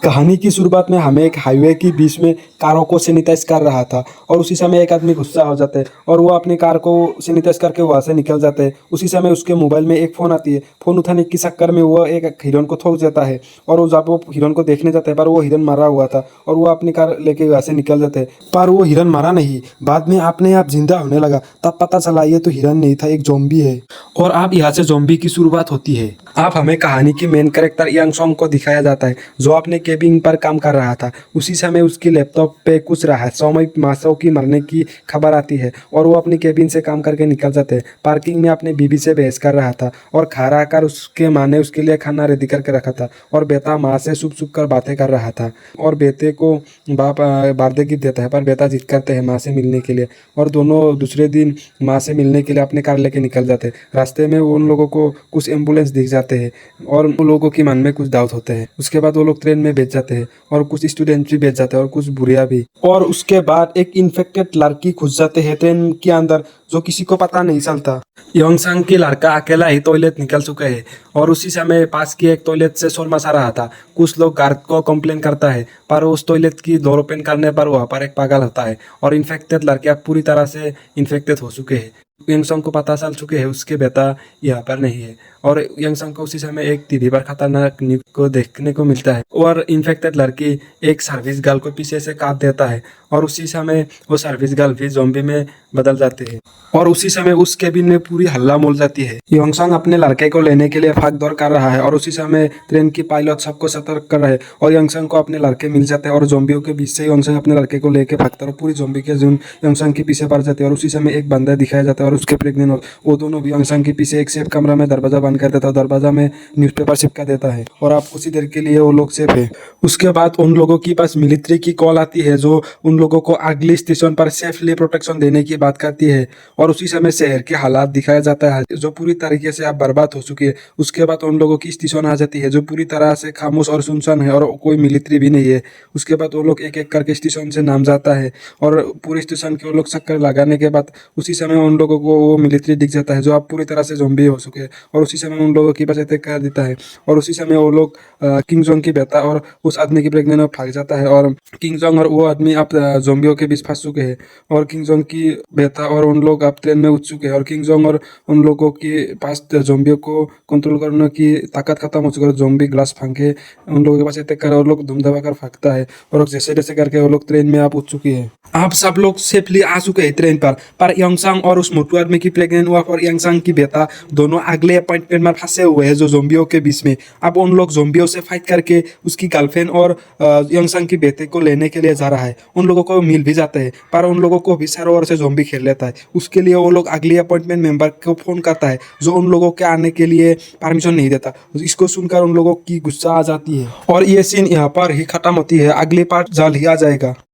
कहानी की शुरुआत में हमें एक हाईवे के बीच में कारों को सैनिटाइज कर रहा था और उसी समय एक आदमी गुस्सा हो जाता है और वो अपनी कार को सैनिटाइज करके वहाँ से निकल जाते हैं। उसी समय उसके मोबाइल में एक फ़ोन आती है। फ़ोन उठाने के चक्कर में वो एक हिरन को ठोक देता है और वो जब वो हिरन को देखने जाता है पर वो हिरन मरा हुआ था और वो अपनी कार लेके वहाँ से निकल जाते हैं। पर वो हिरन मरा नहीं, बाद में अपने आप जिंदा होने लगा। तब पता चला ये तो हिरन नहीं था, एक ज़ॉम्बी है। और अब यहाँ से ज़ॉम्बी की शुरुआत होती है। अब हमें कहानी की मेन कैरेक्टर यांग सोंग को दिखाया जाता है जो अपने केबिन पर काम कर रहा था। उसी समय उसकी लैपटॉप पे कुछ रहस्यमय मासूम की मरने की खबर आती है और वो अपनी केबिन से काम करके निकल जाते हैं। पार्किंग में अपने बीबी से बहस कर रहा था और घर आकर उसके माँ ने उसके लिए खाना रेडी करके रखा था और बेटा माँ से छुप छुप कर बातें कर रहा था और बेटे को बाप बारदे गिफ्ट देता है पर बेटा जिद करते हैं माँ से मिलने के लिए और दोनों दूसरे दिन माँ से मिलने के लिए अपने कार लेके निकल जाते हैं। रास्ते में उन लोगों को कुछ एम्बुलेंस दिख जाते हैं और उन लोगों के मन में कुछ डाउट होते हैं। उसके बाद वो लोग ट्रेन में बैठ जाते हैं और कुछ स्टूडेंट भी बैठ जाते हैं और कुछ बुढ़िया भी। और उसके बाद एक इन्फेक्टेड लड़की घुस जाते हैं ट्रेन के अंदर जो किसी को पता नहीं चलता। योंगसांग की लड़का अकेला ही टॉयलेट निकल चुका है और उसी समय पास की एक टॉयलेट से शोर मचा रहा था। कुछ लोग गार्ड को कंप्लेन करता है पर उस टॉयलेट की डोर ओपन करने पर वहाँ पर एक पागल होता है और इन्फेक्टेड लड़कियां पूरी तरह से इन्फेक्टेड हो चुके हैं। यंगसंग को पता चल चुके हैं उसके बेटा यहाँ पर नहीं है और यंगसंग को उसी समय एक टीवी पर खतरनाक न्यूज को देखने को मिलता है और इन्फेक्टेड लड़की एक सर्विस गर्ल को पीछे से काट देता है और उसी समय वो सर्विस गर्ल भी ज़ॉम्बी में बदल जाती है और उसी समय उस केबिन में पूरी हल्ला बोल जाती है। योंगसंग अपने लड़के को लेने के लिए भाग दौड़ कर रहा है और उसी समय ट्रेन की पायलट सबको सतर्क कर रहे हैं और योंगसंग को अपने लड़के मिल जाते हैं और ज़ॉम्बियों के बीच से योंगसंग अपने लड़के को लेकर भागता है और पूरी ज़ॉम्बी के झुंड योंगसंग के पीछे पड़ जाते हैं और उसी समय एक बंदा दिखाया जाता है और उसके प्रेग्नेंट और वो दोनों भी योंगसंग के पीछे एक सेफ कमरा में दरवाजा बंद कर देता है, दरवाजा में न्यूज़पेपर चिपका देता है और आप कुछ ही देर के लिए वो लोग सेफ है। उसके बाद उन लोगों के पास मिलिट्री की कॉल आती है जो उन लोगों को अगले स्टेशन पर सेफली प्रोटेक्शन देने की बात करती है और उसी समय शहर के हालात दिखाया जाता है जो पूरी तरीके से अब बर्बाद हो चुकी है। उसके बाद उन लोगों की स्टेशन आ जाती है जो पूरी तरह से खामोश और सुनसान है और कोई मिलिट्री भी नहीं है। उसके बाद वो लोग एक एक करके स्टेशन से नाम जाता है और पूरे स्टेशन के वो लोग चक्कर लगाने के बाद उसी समय उन लोगों को वो मिलिट्री दिख जाता है जो अब पूरी तरह से ज़ॉम्बी हो चुके हैं और उसी समय उन लोगों के पास अटैक कर देता है और उसी समय वो लोग किंग जोंग की बेटा और उस आदमी की प्रेग्नेंट भाग जाता है और किंग जोंग और वो आदमी अब ज़ॉम्बियों के बीच फंस चुके हैं और किंग जोंग की बेटा और उन लोग अब ट्रेन में उठ चुके हैं और किंग जोंग और उन लोगों के पास ज़ॉम्बियों को कंट्रोल करने की ताकत खत्म हो चुकी है। ज़ॉम्बी ग्लास फांग के उन लोगों के पास अटैक कर और लोग धूम धमाकर भागता है और जैसे जैसे करके वो लोग ट्रेन में आप उठ चुकी है। आप सब लोग सेफली आ चुके हैं ट्रेन पर योंगसंग और उस मोटू आदमी की प्रेग्नेंट वाइफ और योंगसंग की बेटा दोनों अगले अपॉइंटमेंट में फंसे हुए हैं जो ज़ॉम्बियों के बीच में। अब उन लोग ज़ॉम्बियों से फाइट करके उसकी गर्लफ्रेंड और योंगसंग की बेटे को लेने के लिए जा रहा है। उन लोगों को मिल भी जाते हैं पर उन लोगों को भी चारों ओर से ज़ॉम्बी खेल लेता है। उसके लिए वो लोग अगले अपॉइंटमेंट मेंबर को फोन करता है जो उन लोगों के आने के लिए परमिशन नहीं देता। इसको सुनकर उन लोगों की गुस्सा आ जाती है और ये सीन यहाँ पर ही खत्म होती है। अगली पार्ट जल्द ही आ जाएगा।